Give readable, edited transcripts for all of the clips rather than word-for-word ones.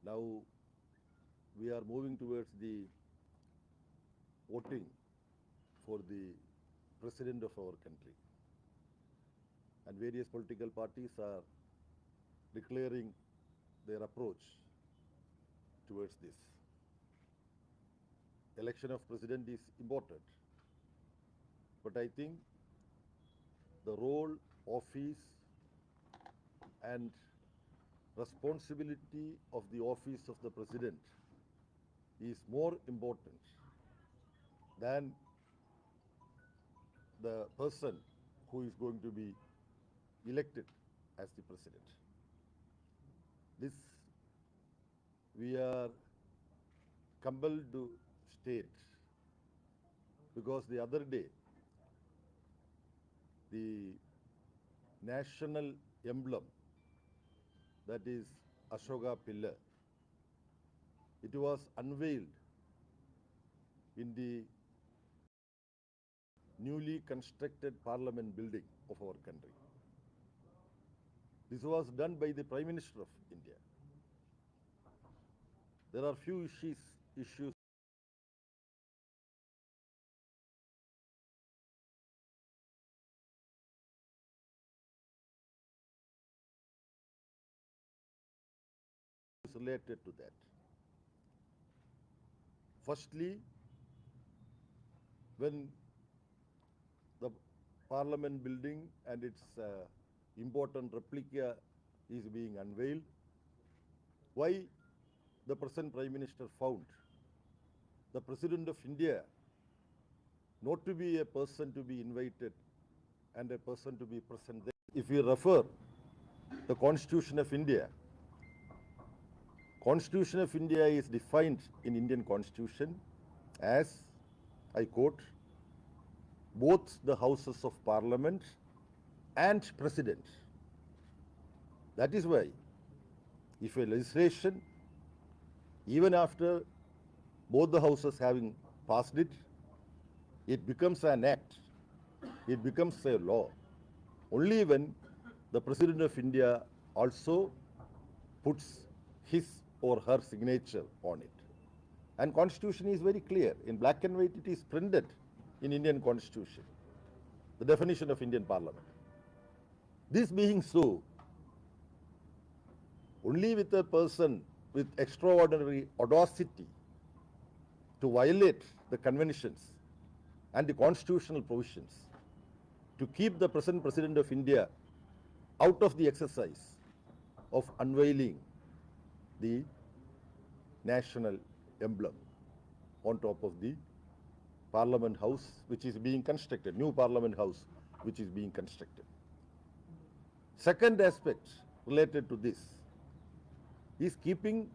Now we are moving towards the voting for the president of our country. And various political parties are declaring their approach towards this. Election of president is important, but I think the role, office, and responsibility of the office of the president is more important than the person who is going to be elected as the president. This we are compelled to state because the other day the national emblem, that is Ashoka pillar, it was unveiled in the newly constructed parliament building of our country. This was done by the Prime Minister of India. There are few issues related to that. Firstly, when the parliament building and its important replica is being unveiled, why the present Prime Minister found the President of India not to be a person to be invited and a person to be present there. If we refer the Constitution of India is defined in Indian Constitution as, I quote, both the houses of parliament and president. That is why if a legislation, even after both the houses having passed it, it becomes an act, it becomes a law only when the President of India also puts his or her signature on it. And Constitution is very clear. In black and white it is printed in Indian Constitution, the definition of Indian Parliament. This being so, only with a person with extraordinary audacity to violate the conventions and the constitutional provisions, to keep the present President of India out of the exercise of unveiling the national emblem on top of the Parliament House which is being constructed, new Parliament House which is being constructed. Second aspect related to this is keeping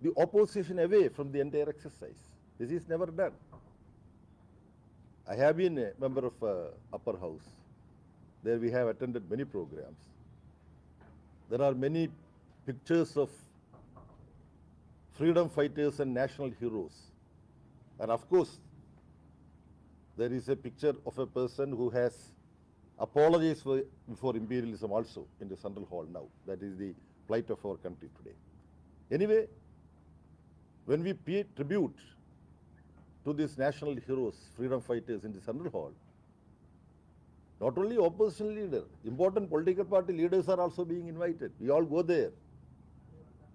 the opposition away from the entire exercise. This is never done. I have been a member of Upper House. There we have attended many programs. There are many pictures of freedom fighters and national heroes. And of course, there is a picture of a person who has apologized before imperialism also in the Central Hall now. That is the plight of our country today. Anyway, when we pay tribute to these national heroes, freedom fighters in the Central Hall, not only opposition leaders, important political party leaders are also being invited. We all go there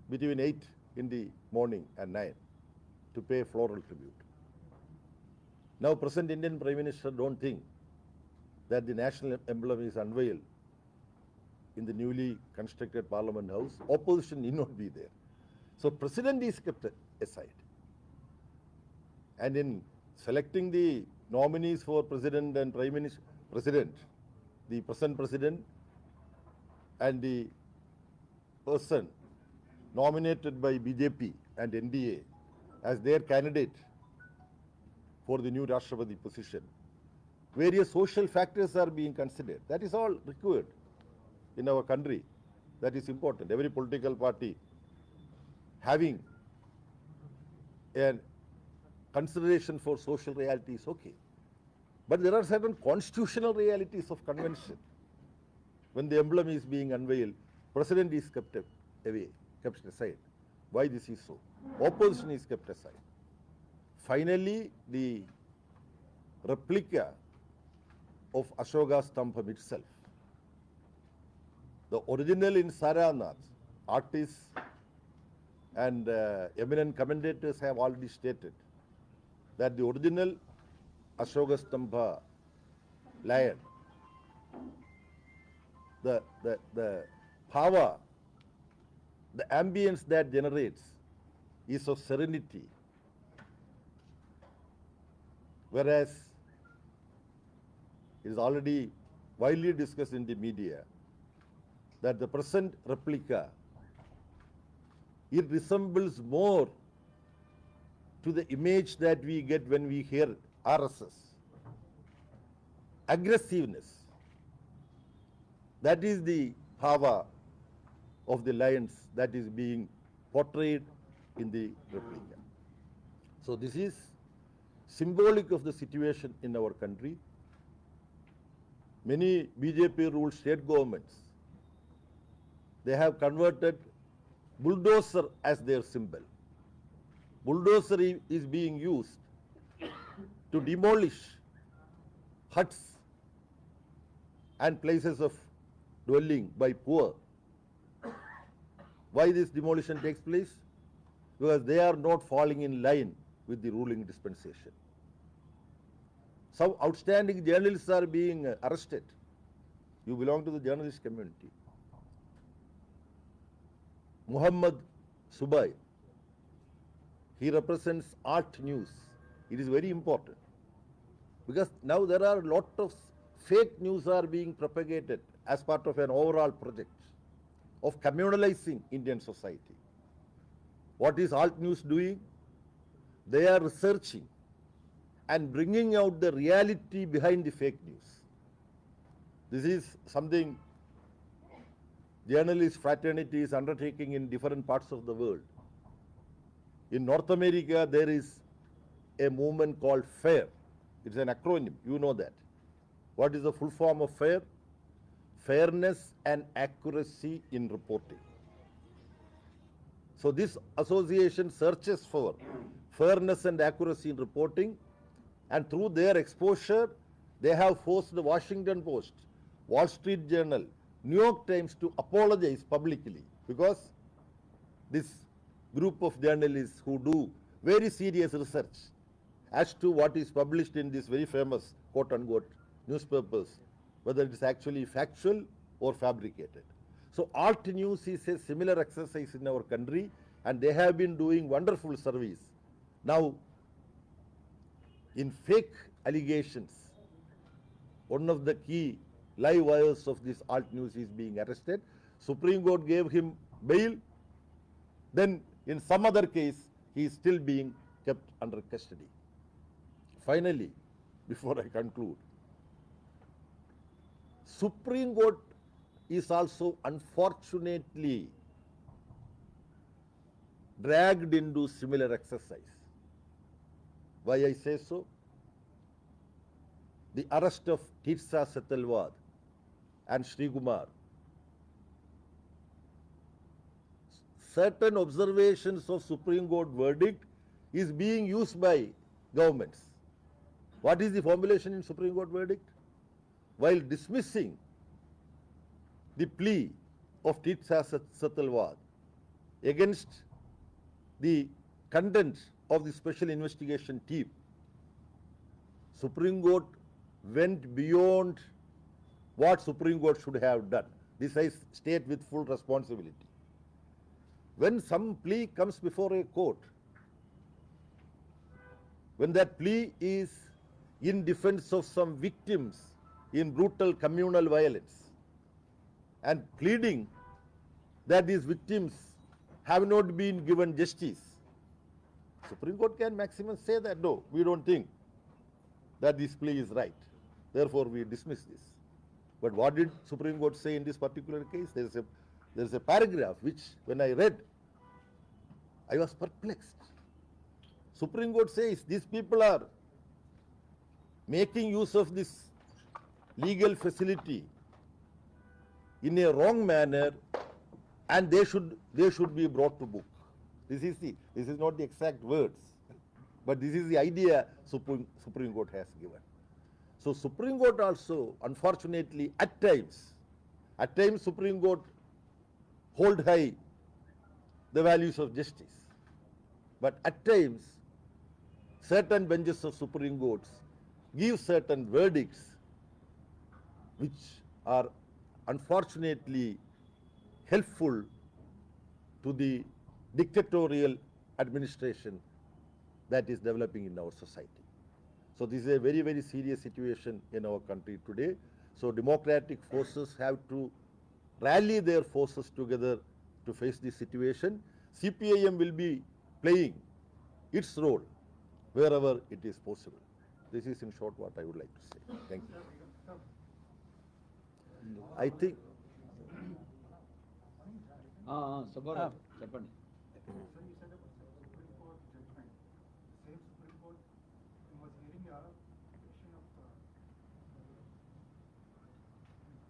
between 8 in the morning and 9 to pay floral tribute. Now, present Indian Prime Minister don't think that the national emblem is unveiled in the newly constructed Parliament House. Opposition need not be there. So, President is kept aside. And in selecting the nominees for President and Prime Minister, the present President and the person nominated by BJP and NDA as their candidate for the new Rashtrapati position, various social factors are being considered. That is all required in our country. That is important. Every political party having a consideration for social reality is okay. But there are certain constitutional realities of convention. When the emblem is being unveiled, President is kept away, kept aside. why this is so. Opposition is kept aside. Finally, the replica of Ashoka Stambham itself, the original in Saranath, artists and eminent commentators have already stated that the original Ashoka Stambha lion, the power, the ambience that generates is of serenity, whereas it is already widely discussed in the media that the present replica, it resembles more to the image that we get when we hear RSS. Aggressiveness. That is the power of the lions that is being portrayed in the replica. So this is symbolic of the situation in our country. Many BJP ruled state governments, they have converted bulldozer as their symbol. Bulldozer is being used to demolish huts and places of dwelling by poor. Why this demolition takes place? Because they are not falling in line with the ruling dispensation. Some outstanding journalists are being arrested. You belong to the journalist community. Muhammad Subai, he represents Art News. It is very important because now there are a lot of fake news are being propagated as part of an overall project of communalizing Indian society. What is Alt News doing? They are researching and bringing out the reality behind the fake news. This is something journalist fraternity is undertaking in different parts of the world. In North America, there is a movement called FAIR. It's an acronym, you know that. What is the full form of FAIR? Fairness and accuracy in reporting. So this association searches for fairness and accuracy in reporting, and through their exposure, they have forced the Washington Post, Wall Street Journal, New York Times to apologize publicly, because this group of journalists who do very serious research as to what is published in these very famous quote-unquote newspapers, whether it is actually factual or fabricated. So Alt News is a similar exercise in our country, and they have been doing wonderful service. Now, in fake allegations, one of the key live wires of this Alt News is being arrested. Supreme Court gave him bail. Then in some other case, he is still being kept under custody. Finally, before I conclude, Supreme Court is also unfortunately dragged into similar exercise. Why I say so? The arrest of Tirsa Setalwad and Sri Kumar. Certain observations of Supreme Court verdict is being used by governments. What is the formulation in Supreme Court verdict? While dismissing the plea of Tirsa Setalwad against the content of the special investigation team, Supreme Court went beyond what Supreme Court should have done. This I state with full responsibility. When some plea comes before a court, when that plea is in defense of some victims in brutal communal violence and pleading that these victims have not been given justice, Supreme Court can maximum say that no, we don't think that this plea is right. Therefore, we dismiss this. But what did Supreme Court say in this particular case? There is a paragraph which, when I read, I was perplexed. Supreme Court says these people are making use of this legal facility in a wrong manner, and they should be brought to book. This is not the exact words, but this is the idea Supreme Court has given. So Supreme Court also, unfortunately, at times Supreme Court hold high the values of justice, but at times certain benches of Supreme Courts give certain verdicts which are unfortunately helpful to the dictatorial administration that is developing in our society. So this is a very, very serious situation in our country today. So democratic forces have to rally their forces together to face this situation. CPIM will be playing its role wherever it is possible. This is in short what I would like to say. Thank you. I think Sabara, చెప్పండి. So you said about Supreme Court judgment. Same Supreme Court was hearing a petition of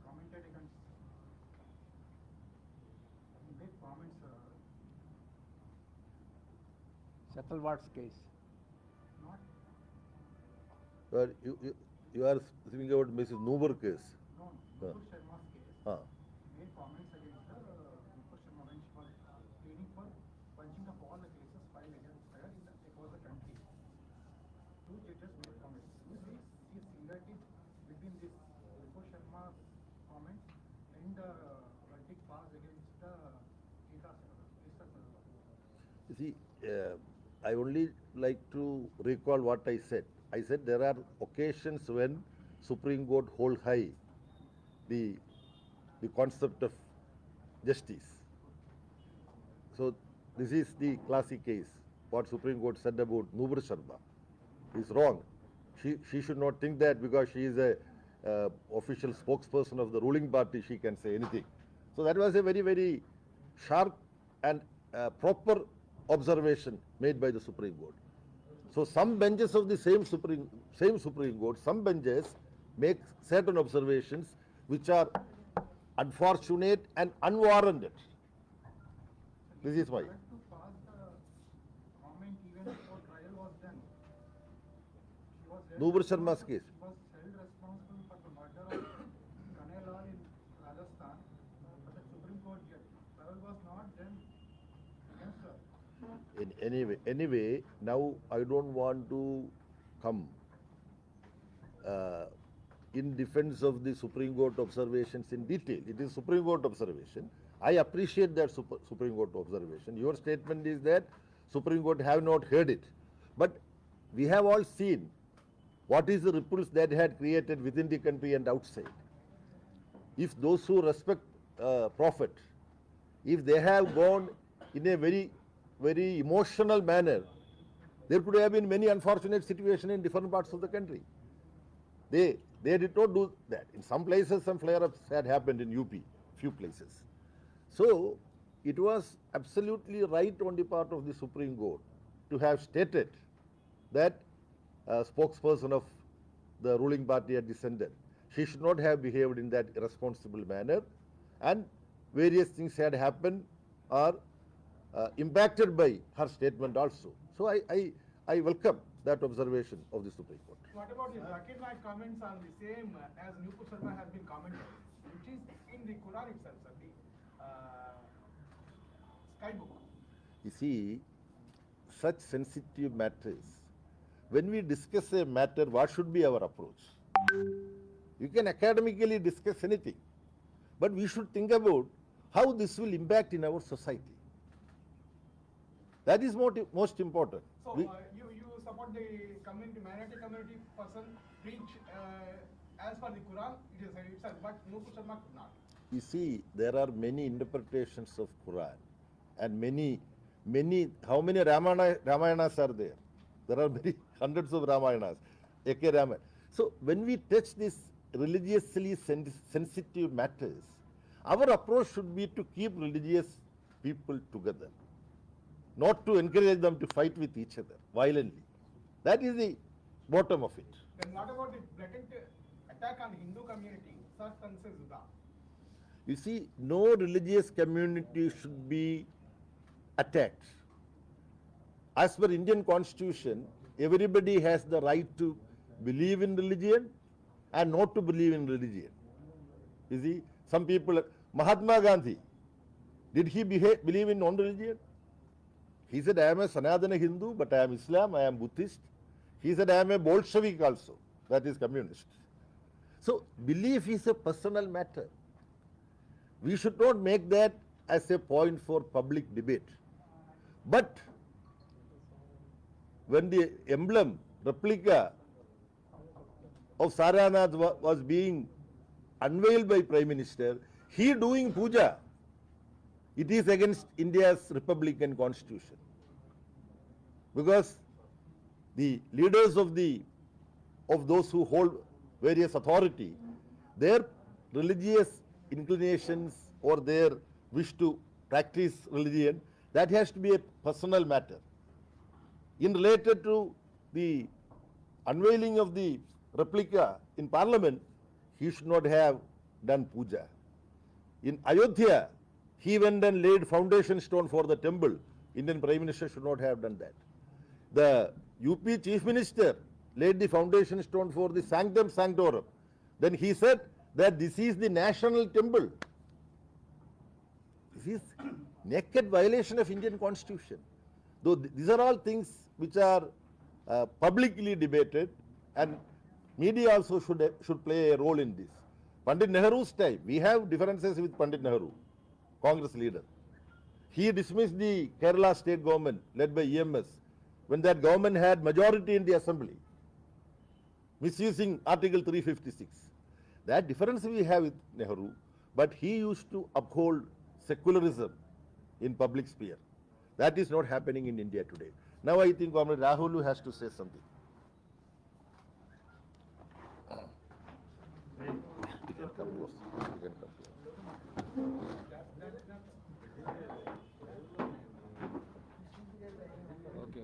commented against. Make comments. Settlewards case. Not. you are speaking about Mrs. Nuber case. No. Nupur Sharma's case. Made comments against Nupur Sharma when she was pleading for bunching up all the cases filed against her across the country. Two judges made comments. You see similarity between this Nupur Sharma's comments and the verdict passed against the Geeta Sarwar. You see, I only like to recall what I said. I said there are occasions when Supreme Court hold high the concept of justice. So this is the classic case. What Supreme Court said about Nubur Sharma is wrong. She should not think that because she is a official spokesperson of the ruling party, she can say anything. So that was a very, very sharp and proper observation made by the Supreme Court. So some benches of the same Supreme Court, some benches make certain observations which are unfortunate and unwarranted. This is why. To pass the comment even before trial was done. She was held Nubur Sharma's case. She was held responsible for the murder of Kanelal in Rajasthan, but the Supreme Court judge. Trial was not done against her. Anyway, now I don't want to come in defense of the Supreme Court observations in detail. It is Supreme Court observation. I appreciate that Supreme Court observation. Your statement is that Supreme Court have not heard it. But we have all seen what is the ripples that had created within the country and outside. If those who respect Prophet, if they have gone in a very, very emotional manner, there could have been many unfortunate situations in different parts of the country. They did not do that. In some places, some flare-ups had happened in UP, few places. So it was absolutely right on the part of the Supreme Court to have stated that a spokesperson of the ruling party had dissented. She should not have behaved in that irresponsible manner, and various things had happened or impacted by her statement also. So I welcome that observation of the Supreme Court. What about the Cpimap comments are the same as Nupur Sharma has been commented, which is in the Quran itself, sir, the sky book. You see, such sensitive matters, when we discuss a matter, what should be our approach? You can academically discuss anything, but we should think about how this will impact in our society. That is most important. So you support the minority community person preach as per the Quran, it is itself, but Nupur Sharma could not. You see, there are many interpretations of Quran, and many, how many Ramayanas are there? There are many hundreds of Ramayanas, A.K. Ramayana. So when we touch these religiously sensitive matters, our approach should be to keep religious people together, not to encourage them to fight with each other violently. That is the bottom of it. Then what about the blatant attack on Hindu community, Sar Tanse Zuda? You see, no religious community should be attacked. as per Indian constitution, everybody has the right to believe in religion and not to believe in religion. You see, some people, Mahatma Gandhi, did he believe in non-religion? He said, I am a Sanatana Hindu, but I am Islam, I am Buddhist. He said, I am a Bolshevik also, that is communist. So, belief is a personal matter. We should not make that as a point for public debate. But when the emblem, replica of Saranath was being unveiled by Prime Minister, he doing puja, it is against India's republican constitution. Because the leaders of those who hold various authority, their religious inclinations or their wish to practice religion, that has to be a personal matter. In related to the unveiling of the replica in Parliament, he should not have done puja. In Ayodhya, he went and laid foundation stone for the temple. Indian Prime Minister should not have done that. The UP Chief Minister laid the foundation stone for the Sanctum Sanctorum. Then he said that this is the national temple. This is naked violation of Indian Constitution. Though these are all things which are publicly debated, and media also should play a role in this. Pandit Nehru's time, we have differences with Pandit Nehru, Congress leader. He dismissed the Kerala state government led by EMS when that government had majority in the assembly, misusing Article 356. That difference we have with Nehru, but he used to uphold secularism in public sphere. That is not happening in India today. Now I think Comrade Rahul has to say something. You can come close. You can come close. Okay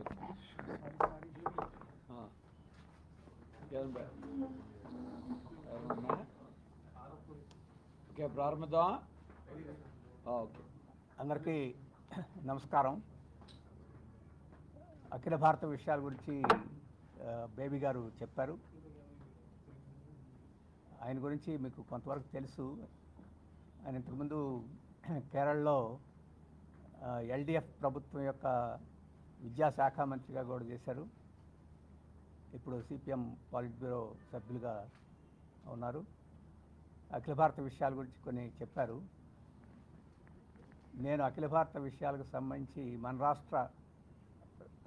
okay ప్రారంభిద్దామా okay అందరికీ నమస్కారం. అఖిల భారత విషయాల గురించి baby గారు చెప్పారు. ఆయన గురించి మీకు కొంతవరకు తెలుసు. ఆయన ఇంతకుముందు కేరళలో ఎల్డిఎఫ్ ప్రభుత్వం యొక్క విద్యాశాఖ మంత్రిగా కూడా చేశారు. ఇప్పుడు సిపిఎం పాలిట్ బ్యూరో సభ్యులుగా ఉన్నారు. అఖిల భారత విషయాల గురించి కొన్ని చెప్పారు. నేను అఖిల భారత విషయాలకు సంబంధించి మన రాష్ట్ర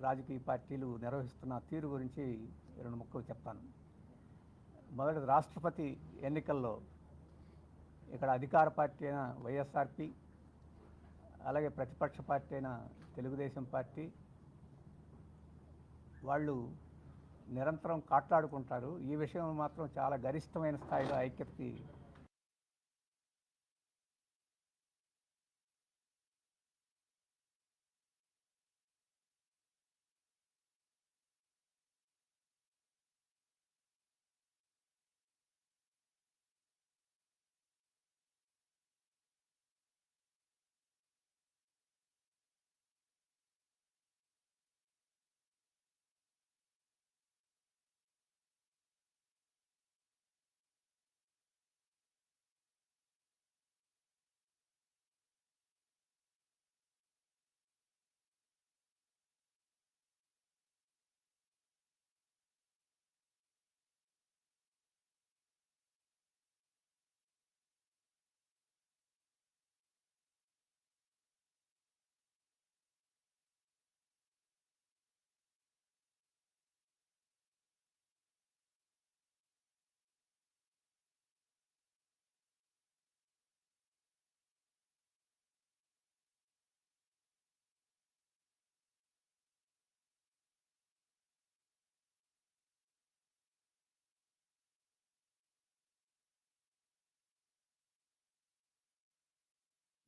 రాజకీయ పార్టీలు నిర్వహిస్తున్న తీరు గురించి రెండు ముక్కలు చెప్తాను. మొదటి, రాష్ట్రపతి ఎన్నికల్లో ఇక్కడ అధికార పార్టీ అయిన వైఎస్ఆర్పి, అలాగే ప్రతిపక్ష పార్టీ అయిన తెలుగుదేశం పార్టీ వాళ్ళు నిరంతరం కాట్లాడుకుంటారు. ఈ విషయం మాత్రం చాలా గరిష్టమైన స్థాయిలో ఐక్యతకి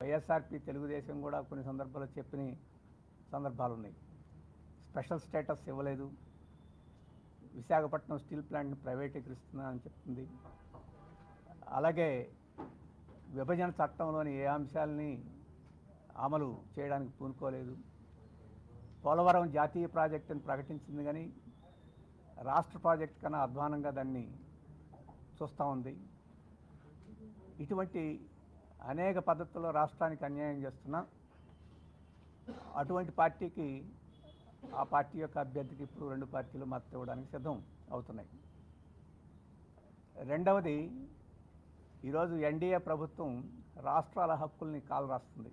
వైఎస్ఆర్పి తెలుగుదేశం కూడా కొన్ని సందర్భాల్లో చెప్పిన సందర్భాలు ఉన్నాయి. స్పెషల్ స్టేటస్ ఇవ్వలేదు, విశాఖపట్నం స్టీల్ ప్లాంట్ని ప్రైవేటీకరిస్తున్నా అని చెప్తుంది. అలాగే విభజన చట్టంలోని ఏ అంశాలని అమలు చేయడానికి పూనుకోలేదు. పోలవరం జాతీయ ప్రాజెక్టును ప్రకటించింది, కానీ రాష్ట్ర ప్రాజెక్టు కన్నా అధ్వానంగా దాన్ని చూస్తూ ఉంది. ఇటువంటి అనేక పద్ధతుల్లో రాష్ట్రానికి అన్యాయం చేస్తున్నా అటువంటి పార్టీకి, ఆ పార్టీ యొక్క అభ్యర్థికి ఇప్పుడు రెండు పార్టీలు మద్దతు ఇవ్వడానికి సిద్ధం అవుతున్నాయి. రెండవది, ఈరోజు ఎన్డీఏ ప్రభుత్వం రాష్ట్రాల హక్కుల్ని కాలరాస్తుంది.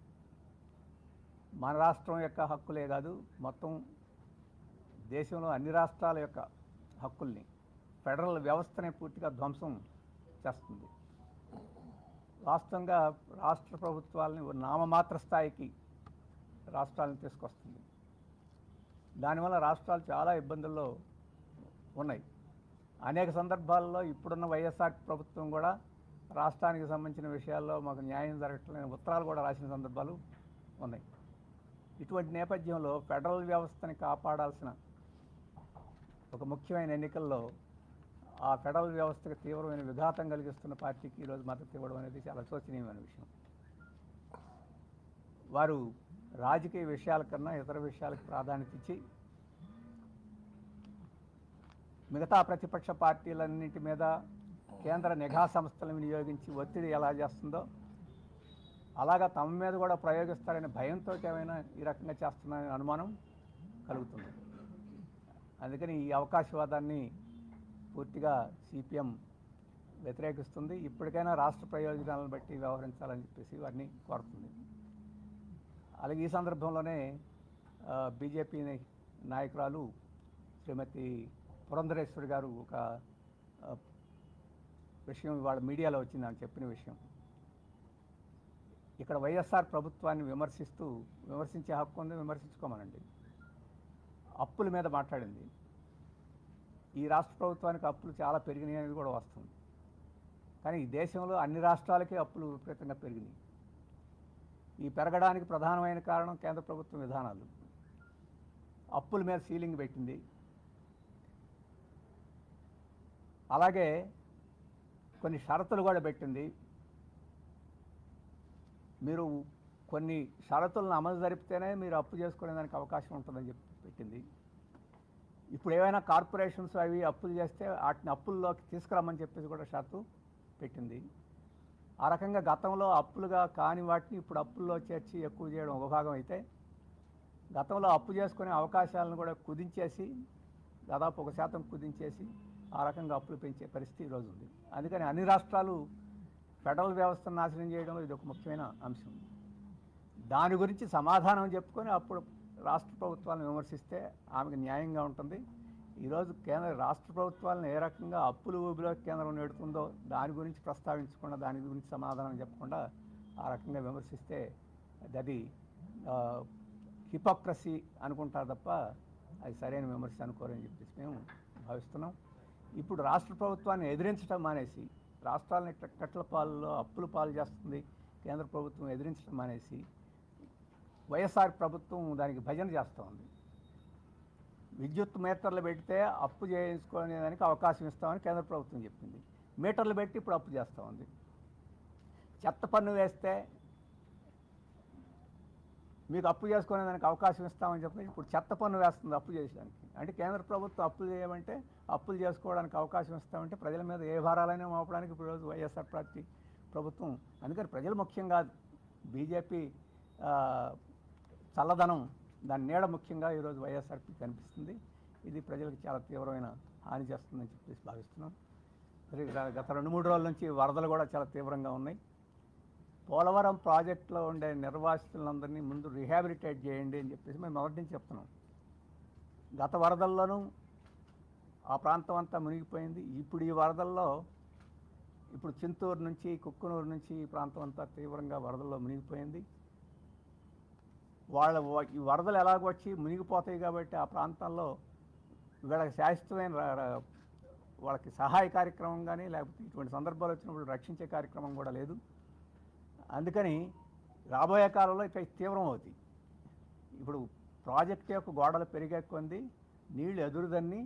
మన రాష్ట్రం యొక్క హక్కులే కాదు, మొత్తం దేశంలో అన్ని రాష్ట్రాల యొక్క హక్కుల్ని, ఫెడరల్ వ్యవస్థని పూర్తిగా ధ్వంసం చేస్తుంది. వాస్తవంగా రాష్ట్ర ప్రభుత్వాలని నామమాత్ర స్థాయికి రాష్ట్రాలను తీసుకొస్తుంది. దానివల్ల రాష్ట్రాలు చాలా ఇబ్బందుల్లో ఉన్నాయి. అనేక సందర్భాల్లో ఇప్పుడున్న వైఎస్ఆర్ ప్రభుత్వం కూడా రాష్ట్రానికి సంబంధించిన విషయాల్లో మాకు న్యాయం జరగట్లేని ఉత్తరాలు కూడా రాసిన సందర్భాలు ఉన్నాయి. ఇటువంటి నేపథ్యంలో ఫెడరల్ వ్యవస్థని కాపాడాల్సిన ఒక ముఖ్యమైన ఎన్నికల్లో ఆ ఫెడరల్ వ్యవస్థకు తీవ్రమైన విఘాతం కలిగిస్తున్న పార్టీకి ఈరోజు మద్దతు ఇవ్వడం అనేది చాలా శోచనీయమైన విషయం. వారు రాజకీయ విషయాల కన్నా ఇతర విషయాలకు ప్రాధాన్యత ఇచ్చి మిగతా ప్రతిపక్ష పార్టీలన్నింటి మీద కేంద్ర నిఘా సంస్థలను వినియోగించి ఒత్తిడి ఎలా చేస్తుందో అలాగా తమ మీద కూడా ప్రయోగిస్తారనే భయంతో ఏమైనా ఈ రకంగా చేస్తున్నారనే అనుమానం కలుగుతుంది. అందుకని ఈ అవకాశవాదాన్ని పూర్తిగా సిపిఎం వ్యతిరేకిస్తుంది. ఇప్పటికైనా రాష్ట్ర ప్రయోజనాలను బట్టి వ్యవహరించాలని చెప్పేసి వారిని కోరుతుంది. అలాగే ఈ సందర్భంలోనే బీజేపీ నాయకురాలు శ్రీమతి పురంధరేశ్వరి గారు ఒక విషయం ఇవాళ మీడియాలో వచ్చింది, ఆమె చెప్పిన విషయం. ఇక్కడ వైఎస్ఆర్ ప్రభుత్వాన్ని విమర్శించే హక్కు ఉంది, విమర్శించుకోమనండి. అప్పుల మీద మాట్లాడింది. ఈ రాష్ట్ర ప్రభుత్వానికి అప్పులు చాలా పెరిగినాయి అనేది కూడా వస్తుంది. కానీ ఈ దేశంలో అన్ని రాష్ట్రాలకి అప్పులు విపరీతంగా పెరిగినాయి. ఈ పెరగడానికి ప్రధానమైన కారణం కేంద్ర ప్రభుత్వం విధానాలు. అప్పుల మీద సీలింగ్ పెట్టింది. అలాగే కొన్ని షరతులు కూడా పెట్టింది. మీరు కొన్ని షరతులను అమలు జరిపితేనే మీరు అప్పు చేసుకునే దానికి అవకాశం ఉంటుందని చెప్పి పెట్టింది. ఇప్పుడు ఏవైనా కార్పొరేషన్స్ అవి అప్పులు చేస్తే వాటిని అప్పుల్లోకి తీసుకురమ్మని చెప్పేసి కూడా షరతు పెట్టింది. ఆ రకంగా గతంలో అప్పులుగా కాని వాటిని ఇప్పుడు అప్పుల్లో చేర్చి ఎక్కువ చేయడం ఒక భాగం అయితే, గతంలో అప్పు చేసుకునే అవకాశాలను కూడా కుదించేసి దాదాపు 1% కుదించేసి ఆ రకంగా అప్పులు పెంచే పరిస్థితి ఈరోజు ఉంది. అందుకని అన్ని రాష్ట్రాలు ఫెడరల్ వ్యవస్థను నాశనం చేయడంలో ఇది ఒక ముఖ్యమైన అంశం. దాని గురించి సమాధానం చెప్పుకొని అప్పుడు రాష్ట్ర ప్రభుత్వాలను విమర్శిస్తే ఆమెకు న్యాయంగా ఉంటుంది. ఈరోజు రాష్ట్ర ప్రభుత్వాలను ఏ రకంగా అప్పుల ఊబిలో కేంద్రం నెడుతుందో దాని గురించి ప్రస్తావించకుండా, దాని గురించి సమాధానం చెప్పకుండా ఆ రకంగా విమర్శిస్తే అది హిపోక్రసీ అనుకుంటారు తప్ప అది సరైన విమర్శ అనుకోరని చెప్పేసి మేము భావిస్తున్నాం. ఇప్పుడు రాష్ట్ర ప్రభుత్వాన్ని ఎదిరించడం మానేసి, రాష్ట్రాలని కట్టల పాలలో అప్పుల పాలు చేస్తుంది కేంద్ర ప్రభుత్వం ఎదిరించడం మానేసి వైఎస్ఆర్ ప్రభుత్వం దానికి భజన చేస్తూ ఉంది. విద్యుత్ మీటర్లు పెడితే అప్పు చేయించుకునే దానికి అవకాశం ఇస్తామని కేంద్ర ప్రభుత్వం చెప్పింది. మీటర్లు పెట్టి ఇప్పుడు అప్పు చేస్తూ ఉంది. చెత్త పన్ను వేస్తే మీకు అప్పు చేసుకునే దానికి అవకాశం ఇస్తామని చెప్పి ఇప్పుడు చెత్త పన్ను వేస్తుంది అప్పు చేసేదానికి. అంటే కేంద్ర ప్రభుత్వం అప్పులు చేయమంటే, అప్పులు చేసుకోవడానికి అవకాశం ఇస్తామంటే ప్రజల మీద ఏ భారాలైనా మోపడానికి ఇప్పుడు రోజు వైఎస్ఆర్ పార్టీ ప్రభుత్వం. అందుకని ప్రజలు ముఖ్యం కాదు, బీజేపీ చల్లదనం, దాని నీడ ముఖ్యంగా ఈరోజు వైఎస్ఆర్పీ కనిపిస్తుంది. ఇది ప్రజలకు చాలా తీవ్రమైన హాని చేస్తుందని చెప్పేసి భావిస్తున్నాం. మరి గత 2-3 రోజుల నుంచి వరదలు కూడా చాలా తీవ్రంగా ఉన్నాయి. పోలవరం ప్రాజెక్టులో ఉండే నిర్వాసితులందరినీ ముందు రీహాబిలిటేట్ చేయండి అని చెప్పేసి మేము మొదటి నుంచి చెప్తున్నాం. గత వరదల్లోనూ ఆ ప్రాంతం అంతా మునిగిపోయింది. ఇప్పుడు ఈ వరదల్లో ఇప్పుడు చింతూరు నుంచి, కుక్కునూరు నుంచి ఈ ప్రాంతం అంతా తీవ్రంగా వరదల్లో మునిగిపోయింది. ఈ వరదలు ఎలాగొచ్చి మునిగిపోతాయి కాబట్టి ఆ ప్రాంతాల్లో వీళ్ళకి శాశ్వతమైన వాళ్ళకి సహాయ కార్యక్రమం కానీ, లేకపోతే ఇటువంటి సందర్భాలు వచ్చినప్పుడు రక్షించే కార్యక్రమం కూడా లేదు. అందుకని రాబోయే కాలంలో ఇక తీవ్రం అవుతాయి. ఇప్పుడు ప్రాజెక్ట్ యొక్క గోడలు పెరిగే కొద్దీ నీళ్లు ఎదురుదన్ని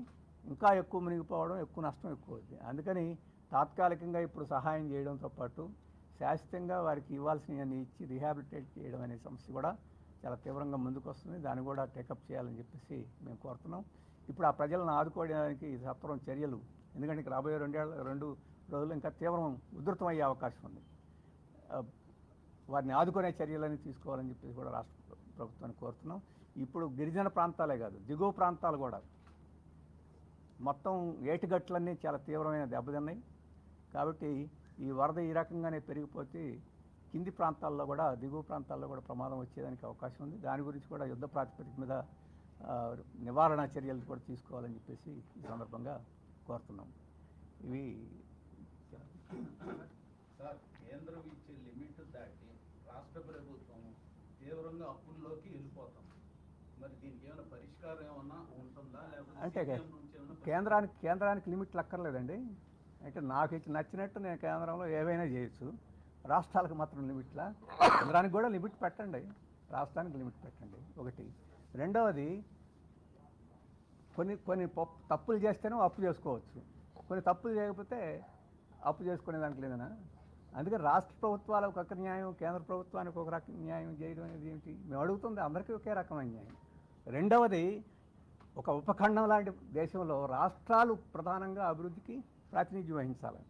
ఇంకా ఎక్కువ మునిగిపోవడం, ఎక్కువ నష్టం ఎక్కువ అవుతుంది. అందుకని తాత్కాలికంగా ఇప్పుడు సహాయం చేయడంతో పాటు శాశ్వతంగా వారికి ఇవ్వాల్సినవన్నీ ఇచ్చి రీహాబిలిటేట్ చేయడం అనే సమస్య కూడా చాలా తీవ్రంగా ముందుకు వస్తుంది. దాన్ని కూడా టేకప్ చేయాలని చెప్పేసి మేము కోరుతున్నాం. ఇప్పుడు ఆ ప్రజలను ఆదుకోవడానికి సత్వరం చర్యలు, ఎందుకంటే ఇంక రాబోయే 2 రోజులు ఇంకా తీవ్రం ఉధృతం అయ్యే అవకాశం ఉంది. వారిని ఆదుకునే చర్యలని తీసుకోవాలని చెప్పేసి కూడా రాష్ట్ర ప్రభుత్వాన్ని కోరుతున్నాం. ఇప్పుడు గిరిజన ప్రాంతాలే కాదు, దిగువ ప్రాంతాలు కూడా మొత్తం ఏటిగట్లన్నీ చాలా తీవ్రమైన దెబ్బతిన్నాయి. కాబట్టి ఈ వరద ఈ రకంగానే పెరిగిపోతే కింది ప్రాంతాల్లో కూడా, దిగువ ప్రాంతాల్లో కూడా ప్రమాదం వచ్చేదానికి అవకాశం ఉంది. దాని గురించి కూడా యుద్ధ ప్రాతిపదిక మీద నివారణ చర్యలు కూడా తీసుకోవాలని చెప్పేసి ఈ సందర్భంగా కోరుతున్నాం. ఇవి సార్, కేంద్రం ఇచ్చే లిమిట్ దాటి రాష్ట్ర ప్రభుత్వం తీవ్రంగా అప్పుల్లోకి వెళ్ళిపోతాం. మరి దీనికి ఏమైనా పరిష్కారం ఏమన్నా ఉంటుందా, అంటే లేకపోతే కేంద్రానికి లిమిట్లు అక్కర్లేదండి. అంటే నాకు నచ్చినట్టు నేను కేంద్రంలో ఏవైనా చేయొచ్చు, రాష్ట్రాలకు మాత్రం లిమిట్లా? కేంద్రానికి కూడా లిమిట్ పెట్టండి, రాష్ట్రానికి లిమిట్ పెట్టండి. ఒకటి. రెండవది, కొన్ని తప్పులు చేస్తేనే అప్పు చేసుకోవచ్చు, కొన్ని తప్పులు చేయకపోతే అప్పు చేసుకునే దానికి లేదనా? అందుకని రాష్ట్ర ప్రభుత్వాలకు ఒక న్యాయం, కేంద్ర ప్రభుత్వానికి ఒక రకం న్యాయం చేయడం అనేది ఏమిటి? మేము అడుగుతుంది అందరికీ ఒకే రకమైన న్యాయం. రెండవది, ఒక ఉపఖండం లాంటి దేశంలో రాష్ట్రాలు ప్రధానంగా అభివృద్ధికి ప్రాతినిధ్యం వహించాలి.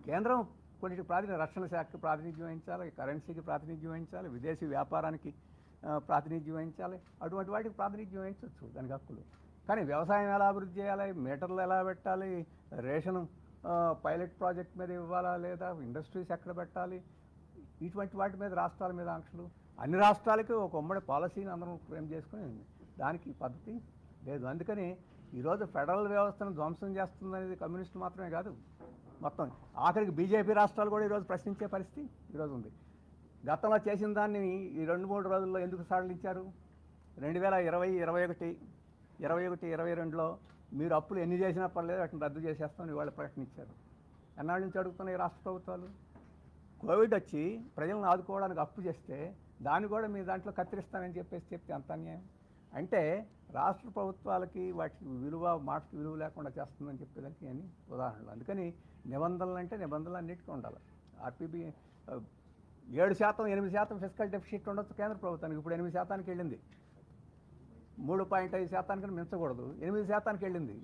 కేంద్రం కొన్నిటికి రక్షణ శాఖకి ప్రాతినిధ్యం వహించాలి, కరెన్సీకి ప్రాతినిధ్యం వహించాలి, విదేశీ వ్యాపారానికి ప్రాతినిధ్యం వహించాలి. అటువంటి వాటికి ప్రాతినిధ్యం వహించవచ్చు, దానికి హక్కులు. కానీ వ్యవసాయం ఎలా అభివృద్ధి చేయాలి, మీటర్లు ఎలా పెట్టాలి, రేషన్ పైలట్ ప్రాజెక్ట్ మీద ఇవ్వాలా లేదా, ఇండస్ట్రీస్ ఎక్కడ పెట్టాలి, ఇటువంటి వాటి మీద రాష్ట్రాల మీద ఆంక్షలు. అన్ని రాష్ట్రాలకి ఒక ఉమ్మడి పాలసీని అందరం ఫ్రేమ్ చేసుకుని దానికి పద్ధతి లేదు. అందుకని ఈరోజు ఫెడరల్ వ్యవస్థను ధ్వంసం చేస్తుందనేది కమ్యూనిస్టు మాత్రమే కాదు, మొత్తం ఆఖరికి బీజేపీ రాష్ట్రాలు కూడా ఈరోజు ప్రశ్నించే పరిస్థితి ఈరోజు ఉంది. గతంలో చేసిన దాన్ని ఈ 2-3 రోజుల్లో ఎందుకు సడలించారు? 2020, 21, 22లో మీరు అప్పులు ఎన్ని చేసినా పర్లేదు, వాటిని రద్దు చేసేస్తామని ఇవాళ ప్రకటించారు. ఎన్నాళ్ళ నుంచి అడుగుతున్నాయి రాష్ట్ర ప్రభుత్వాలు? కోవిడ్ వచ్చి ప్రజలను ఆదుకోవడానికి అప్పు చేస్తే దాన్ని కూడా మీ దాంట్లో కత్తిరిస్తానని చెప్తే అంత అన్యాయం. అంటే రాష్ట్ర ప్రభుత్వాలకి వాటికి విలువ, మాటకి విలువ లేకుండా చేస్తుందని చెప్పేదానికి అని ఉదాహరణలు. అందుకని నిబంధనలు అంటే నిబంధనలు అన్నిటికీ ఉండాలి. ఆర్పీబీ 7%, 8% ఫిస్కల్ డెఫిసిట్ ఉండొచ్చు కేంద్ర ప్రభుత్వానికి. ఇప్పుడు 8%కి వెళ్ళింది. 3.5% మించకూడదు, 8%కి వెళ్ళింది.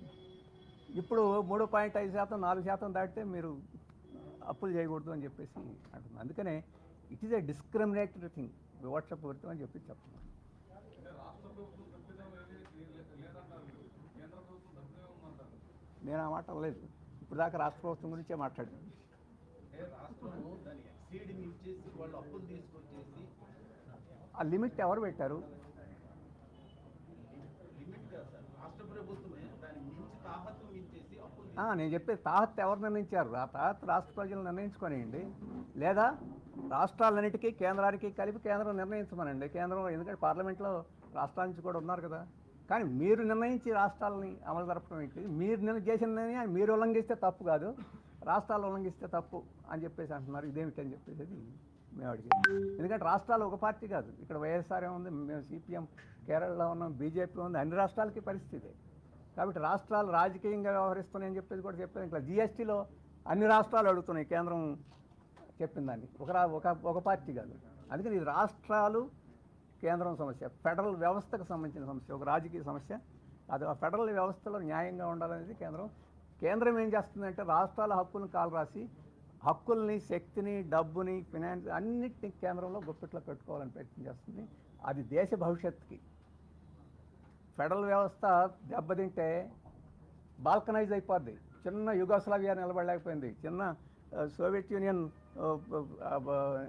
ఇప్పుడు 3.5%, 4% దాటితే మీరు అప్పులు చేయకూడదు అని చెప్పేసి అంటున్నాను. అందుకనే it is a discriminatory thing, వివక్షపూరితం అని చెప్పి చెప్తున్నాను. నేను ఆ మాట లేదు, ఇప్పుడు దాకా రాష్ట్ర ప్రభుత్వం గురించే మాట్లాడాను. ఆ లిమిట్ ఎవరు పెట్టారు? నేను చెప్పేది తాహత్ ఎవరు నిర్ణయించారు? ఆ తాహత్ రాష్ట్ర ప్రజలు నిర్ణయించుకోనియండి, లేదా రాష్ట్రాలన్నిటికీ కేంద్రానికి కలిపి కేంద్రం నిర్ణయించమనండి. కేంద్రం, ఎందుకంటే పార్లమెంట్లో రాష్ట్రాల నుంచి కూడా ఉన్నారు కదా. కానీ మీరు నిర్ణయించి రాష్ట్రాలని అమలు జరపడం ఏంటి? మీరు చేసిన నిర్ణయాన్ని మీరు ఉల్లంఘిస్తే తప్పు కాదు, రాష్ట్రాలు ఉల్లంఘిస్తే తప్పు అని చెప్పేసి అంటున్నారు. ఇదేమిటి అని చెప్పేసి మేము అడిగాం. ఎందుకంటే రాష్ట్రాలు ఒక పార్టీ కాదు, ఇక్కడ వైఎస్ఆర్ ఉంది, మేము సిపిఎం కేరళలో ఉన్నాం, బీజేపీ ఉంది, అన్ని రాష్ట్రాలకి పరిస్థితి. కాబట్టి రాష్ట్రాలు రాజకీయంగా వ్యవహరిస్తున్నాయని చెప్పేసి కూడా చెప్పారు. ఇంకా జీఎస్టీలో అన్ని రాష్ట్రాలు అడుగుతున్నాయి కేంద్రం చెప్పిన దాన్ని, ఒక పార్టీ కాదు. అందుకని ఇది రాష్ట్రాలు కేంద్రం సమస్య, ఫెడరల్ వ్యవస్థకు సంబంధించిన సమస్య, ఒక రాజకీయ సమస్య. అది ఆ ఫెడరల్ వ్యవస్థలో న్యాయంగా ఉండాలనేది కేంద్రం ఏం చేస్తుందంటే రాష్ట్రాల హక్కులను కాలు రాసి హక్కుల్ని, శక్తిని, డబ్బుని, ఫినాన్స్ అన్నిటిని కేంద్రంలో గుప్పిట్లో పెట్టుకోవాలని ప్రయత్నం చేస్తుంది. అది దేశ భవిష్యత్తుకి. ఫెడరల్ వ్యవస్థ దెబ్బతింటే బాల్కనైజ్ అయిపోద్ది. చిన్న యుగోస్లావియా నిలబడలేకపోయింది, చిన్న సోవియట్ యూనియన్,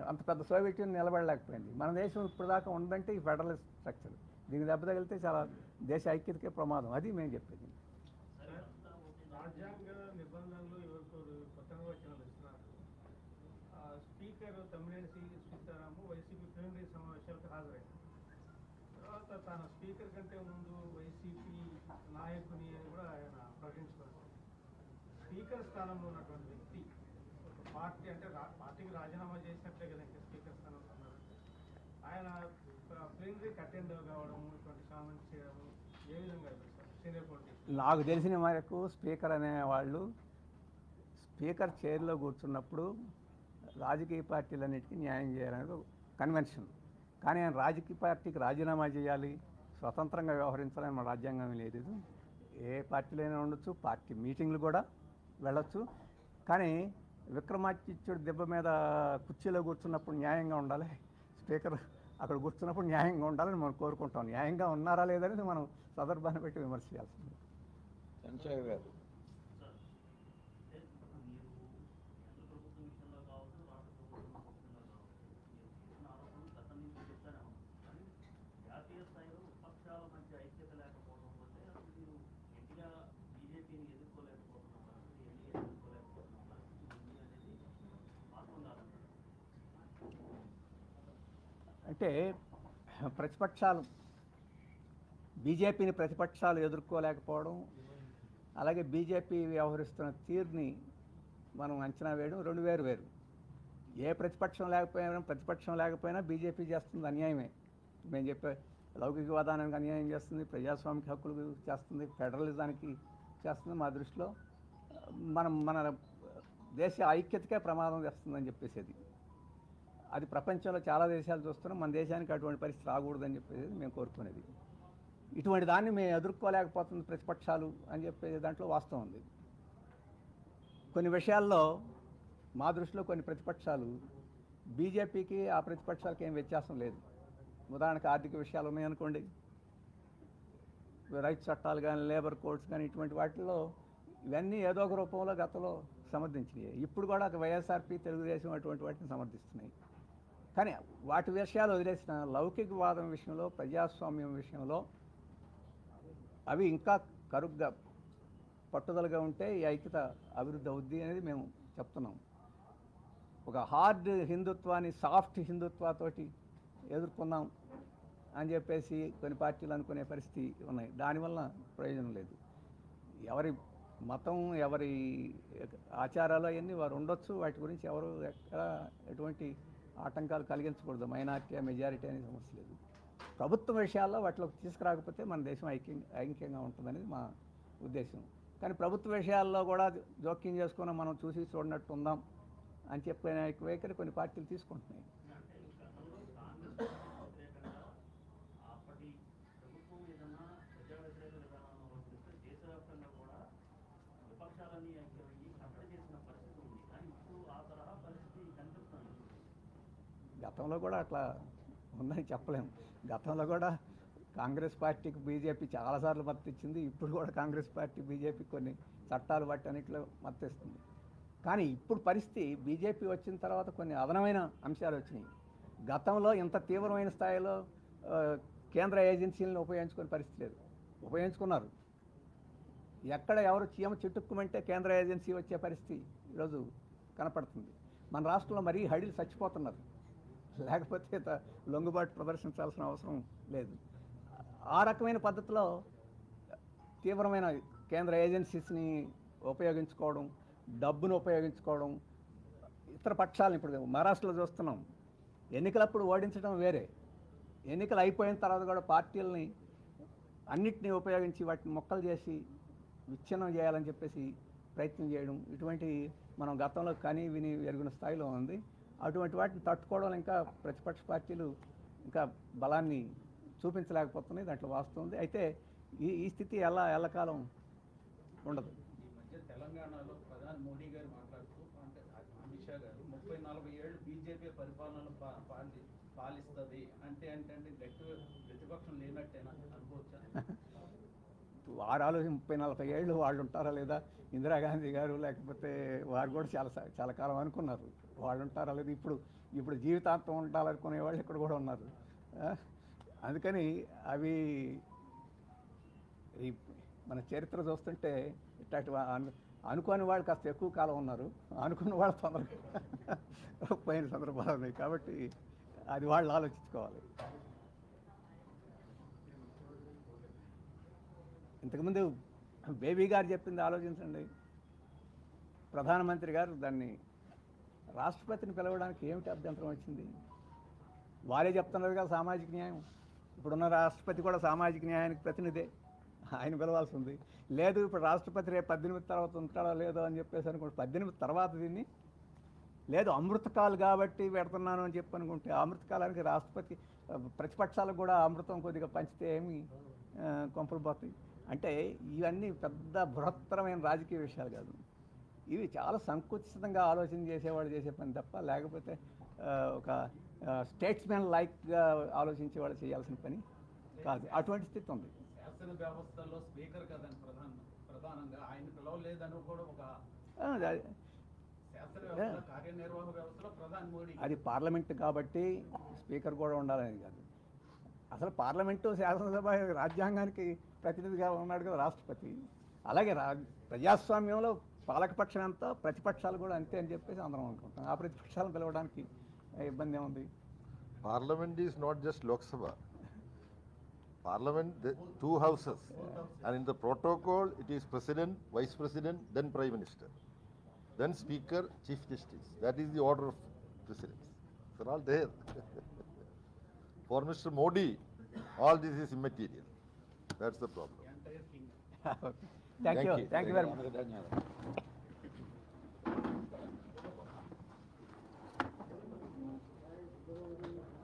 అంత పెద్ద సోవియట్ యూనియన్ నిలబడలేకపోయింది. మన దేశం ఇప్పుడు దాకా ఉందంటే ఈ ఫెడరల్ స్ట్రక్చర్. దీనికి దెబ్బ తగిలితే చాలా దేశ ఐక్యతకే ప్రమాదం. అది మేము చెప్పేది. రాజ్యాంగ నిబంధనలు కొత్తగా వచ్చిన speaker Tammineni Seetharamu YCP plenary సమావేశాలకు హాజరయ్యారు. తర్వాత తన స్పీకర్ కంటే ముందు వైసీపీ నాయకుని అని కూడా ఆయన ప్రకటించుకున్నారు. స్పీకర్ స్థానంలో ఉన్నటువంటి వ్యక్తి పార్టీ, అంటే పార్టీకి రాజీనామా చేసినట్లే కదా ఇంకా స్పీకర్ స్థానంలో ఉన్నారు. ఆయన ప్లీనరీకి అటెండ్ కావడం, ఇటువంటి కామెంట్స్ చేయడం ఏ విధంగా సీనియర్ పొలిటిషియన్? నాకు తెలిసిన మేరకు స్పీకర్ అనేవాళ్ళు స్పీకర్ చైర్లో కూర్చున్నప్పుడు రాజకీయ పార్టీలన్నిటికీ న్యాయం చేయాలనేది కన్వెన్షన్. కానీ ఆయన రాజకీయ పార్టీకి రాజీనామా చేయాలి, స్వతంత్రంగా వ్యవహరించాలని మన రాజ్యాంగం లేదు. ఏ పార్టీలో అయినా ఉండొచ్చు, పార్టీ మీటింగ్లు కూడా వెళ్ళొచ్చు. కానీ విక్రమాదిత్యుడి దెబ్బ మీద కుర్చీలో కూర్చున్నప్పుడు న్యాయంగా ఉండాలి, స్పీకర్ అక్కడ కూర్చున్నప్పుడు న్యాయంగా ఉండాలని మనం కోరుకుంటాం. న్యాయంగా ఉన్నారా లేదనేది మనం సందర్భాన్ని పెట్టి విమర్శ చేయాల్సింది. చంద్రశేఖర్ గారు. అంటే ప్రతిపక్షాలు బీజేపీని ప్రతిపక్షాలు ఎదుర్కోలేకపోవడం, అలాగే బీజేపీ వ్యవహరిస్తున్న తీరుని మనం అంచనా వేయడం రెండు వేరు. ఏ ప్రతిపక్షం లేకపోయినా బీజేపీ చేస్తుంది అన్యాయమే. మేము చెప్పే లౌకికవాదానికి అన్యాయం చేస్తుంది, ప్రజాస్వామిక హక్కులకు చేస్తుంది, ఫెడరలిజానికి చేస్తుంది. మా దృష్టిలో మన దేశ ఐక్యతకే ప్రమాదం చేస్తుందని చెప్పేసేది. అది ప్రపంచంలో చాలా దేశాలు చూస్తున్నాం. మన దేశానికి అటువంటి పరిస్థితి రాకూడదని చెప్పేది మేము కోరుకునేది. ఇటువంటి దాన్ని మేము ఎదుర్కోలేకపోతుంది ప్రతిపక్షాలు అని చెప్పేది దాంట్లో వాస్తవం ఉంది. కొన్ని విషయాల్లో మా దృష్టిలో కొన్ని ప్రతిపక్షాలు బీజేపీకి ఆ ప్రతిపక్షాలకి ఏం వ్యత్యాసం లేదు. ఉదాహరణకు ఆర్థిక విషయాలు ఉన్నాయనుకోండి, రైతు చట్టాలు కానీ, లేబర్ కోడ్స్ కానీ, ఇటువంటి వాటిల్లో ఇవన్నీ ఏదో ఒక రూపంలో గతంలో సమర్థించినాయి. ఇప్పుడు కూడా వైఎస్ఆర్పీ, తెలుగుదేశం అటువంటి వాటిని సమర్థిస్తున్నాయి. కానీ వాటి విషయాలు వదిలేసిన లౌకికవాదం విషయంలో, ప్రజాస్వామ్యం విషయంలో అవి ఇంకా కరుగ్గా పట్టుదలగా ఉంటే ఈ ఐక్యత అభివృద్ధి అవుద్ది అనేది మేము చెప్తున్నాం. ఒక హార్డ్ హిందుత్వాన్ని సాఫ్ట్ హిందుత్వతోటి ఎదుర్కొన్నాం అని చెప్పేసి కొన్ని పార్టీలు అనుకునే పరిస్థితి ఉన్నాయి. దానివల్ల ప్రయోజనం లేదు. ఎవరి మతం, ఎవరి ఆచారాలు అవన్నీ వారు ఉండొచ్చు. వాటి గురించి ఎవరు ఎక్కడ ఎటువంటి ఆటంకాలు కలిగించకూడదు. మైనారిటీ, మెజారిటీ అనే సమస్య లేదు. ప్రభుత్వ విషయాల్లో వాటిలోకి తీసుకురాకపోతే మన దేశం ఐక్యంగా ఉంటుందనేది మా ఉద్దేశం. కానీ ప్రభుత్వ విషయాల్లో కూడా జోక్యం చేసుకుని మనం చూసి చూడనట్టు ఉందాం అని చెప్పిన వైఖరి కొన్ని పార్టీలు తీసుకుంటున్నాయి. గతంలో కూడా అట్లా ఉందని చెప్పలేము. గతంలో కూడా కాంగ్రెస్ పార్టీకి బీజేపీ చాలాసార్లు మద్దతు ఇచ్చింది. ఇప్పుడు కూడా కాంగ్రెస్ పార్టీ బీజేపీ కొన్ని చట్టాలు బట్టి అన్నింటిలో మద్దతు ఇస్తుంది. కానీ ఇప్పుడు పరిస్థితి బీజేపీ వచ్చిన తర్వాత కొన్ని అదనమైన అంశాలు వచ్చినాయి. గతంలో ఇంత తీవ్రమైన స్థాయిలో కేంద్ర ఏజెన్సీలను ఉపయోగించుకునే పరిస్థితి లేదు. ఉపయోగించుకున్నారు. ఎక్కడ ఎవరు చీమ చిట్టుక్కుమంటే కేంద్ర ఏజెన్సీ వచ్చే పరిస్థితి ఈరోజు కనపడుతుంది. మన రాష్ట్రంలో మరీ హడిలు చచ్చిపోతున్నారు. లేకపోతే లొంగుబాటు ప్రదర్శించాల్సిన అవసరం లేదు. ఆ రకమైన పద్ధతిలో తీవ్రమైన కేంద్ర ఏజెన్సీస్ని ఉపయోగించుకోవడం, డబ్బును ఉపయోగించుకోవడం, ఇతర పక్షాలను ఇప్పుడు మహారాష్ట్రలో చూస్తున్నాం. ఎన్నికలప్పుడు ఓడించడం వేరే, ఎన్నికలు అయిపోయిన తర్వాత కూడా పార్టీలని అన్నిటినీ ఉపయోగించి వాటిని మొక్కలు చేసి విచ్ఛిన్నం చేయాలని చెప్పేసి ప్రయత్నం చేయడం, ఇటువంటి మనం గతంలో కని విని ఎరుగున స్థాయిలో ఉంది. అటువంటి వాటిని తట్టుకోవడం ఇంకా ప్రతిపక్ష పార్టీలు ఇంకా బలాన్ని చూపించలేకపోతున్నాయి. దాంట్లో వాస్తవం ఉంది. అయితే ఈ స్థితి ఎల్లకాలం ఉండదు. ఈ మధ్య తెలంగాణలో ప్రధాని మోడీ గారు మాట్లాడుతూ, అంటే అమిత్ షా గారు 30-40 ఏళ్ళు బీజేపీ పరిపాలనను పాలిస్తుంది అంటే గట్టి ప్రతిపక్షం లేనట్టేనా అనుకోవచ్చా? వారు ఆలోచన 30-40 ఏళ్ళు వాళ్ళు ఉంటారా లేదా? ఇందిరాగాంధీ గారు లేకపోతే వారు కూడా చాలా కాలం అనుకున్నారు. వాళ్ళు ఉంటారా లేదా? ఇప్పుడు జీవితాంతం ఉండాలనుకునే వాళ్ళు ఇక్కడ కూడా ఉన్నారు. అందుకని అవి మన చరిత్ర చూస్తుంటే ఇట్లాంటి అనుకోని వాళ్ళు కాస్త ఎక్కువ కాలం ఉన్నారు, అనుకున్న వాళ్ళు తొందరగా పోయిన సందర్భాలు ఉన్నాయి. కాబట్టి అది వాళ్ళు ఆలోచించుకోవాలి. ఇంతకుముందు బేబీ గారు చెప్పింది ఆలోచించండి. ప్రధానమంత్రి గారు దాన్ని రాష్ట్రపతిని పిలవడానికి ఏమిటి అభ్యంతరం వచ్చింది? వారే చెప్తున్నారు కదా సామాజిక న్యాయం. ఇప్పుడున్న రాష్ట్రపతి కూడా సామాజిక న్యాయానికి ప్రతినిధే, ఆయన పిలవాల్సి ఉంది. లేదు ఇప్పుడు రాష్ట్రపతి రేపు 18 తర్వాత ఉంటాడో లేదో అని చెప్పేసి అనుకుంటే 18 తర్వాత దీన్ని లేదు అమృతకాలు కాబట్టి పెడుతున్నాను అని చెప్పి అనుకుంటే అమృతకాలానికి రాష్ట్రపతి ప్రతిపక్షాలకు కూడా అమృతం కొద్దిగా పంచితే ఏమి కొంపలు పోతాయి. అంటే ఇవన్నీ పెద్ద బృహత్తరమైన రాజకీయ విషయాలు కాదు. ఇవి చాలా సంకుచితంగా ఆలోచన చేసేవాళ్ళు చేసే పని తప్ప, లేకపోతే ఒక స్టేట్స్మెన్ లైక్గా ఆలోచించే వాళ్ళు చేయాల్సిన పని కాదు. అటువంటి స్థితి ఉంది. శాసన వ్యవస్థలో స్పీకర్ కదండి ప్రధానంగా ఆయన పిలవలేదని కూడా ఒక శాసన వ్యవస్థ కార్యనిర్వాహక వ్యవస్థలో ప్రధాని మోడీ అది పార్లమెంట్ కాబట్టి స్పీకర్ కూడా ఉండాలని కాదు. అసలు పార్లమెంటు శాసనసభ రాజ్యాంగానికి ప్రతినిధిగా ఉన్నాడు కదా రాష్ట్రపతి. అలాగే ప్రజాస్వామ్యంలో పాలకపక్షం ఎంత, ప్రతిపక్షాలు కూడా అంతే అని చెప్పేసి అందరం అనుకుంటాం. ఆ ప్రతిపక్షాలను పిలవడానికి ఇబ్బంది ఏముంది? Parliament is not just Lok Sabha. Parliament, the two houses. And in the protocol, it is President, Vice President, then Prime Minister. Then Speaker, Chief Justice. That is the order of precedence. They're all there. For Mr. Modi, all this is immaterial. That's the problem. Entire king. Thank you very much. ధన్యవాదాలు.